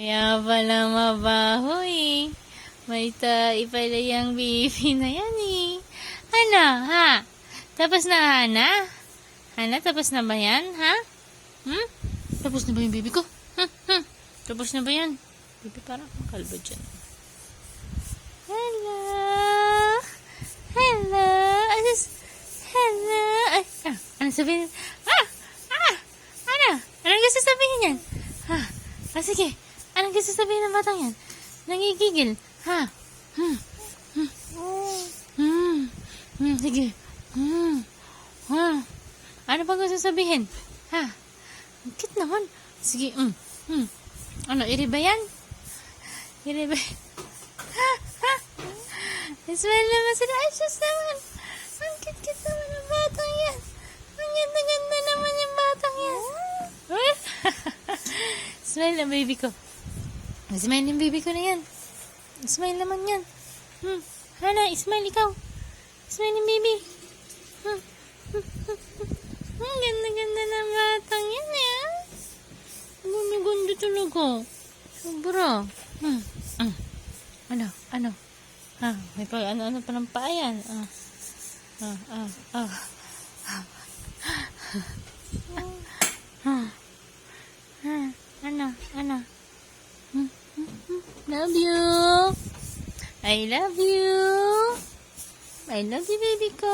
Kaya pala mabaho eh. May tae pala yung baby na yan eh. Ano, ha? Tapos na, Hana? Hana, tapos na ba yan, ha? Tapos na ba yung baby ko? Tapos na ba yan? Baby, parang kalbo dyan. Hello! Hello! Hello! Ay, ano sabihin? Ano? Anong gusto sabihin yan? Sige. Anong gusto sabihin ng batang yan? Nangigigil. Sige. Ano pa gusto sabihin? Ang cute naman. Sige. Ano, iriba yan? Iriba. Smile naman sila. Ay, sus naman. Ang cute naman ng batang yan. Ang ganda-ganda naman yung batang yan. Smile na baby ko. Smile yung baby ko na yan. Smile naman yan. Hana, smile ikaw. Smile yung baby. Ang ganda-ganda ng batang yan eh. Ganda-ganda talaga. Sobra. Ano? May ano pa ng paa yan. Ano? Love you. I love you. I love you, baby ko.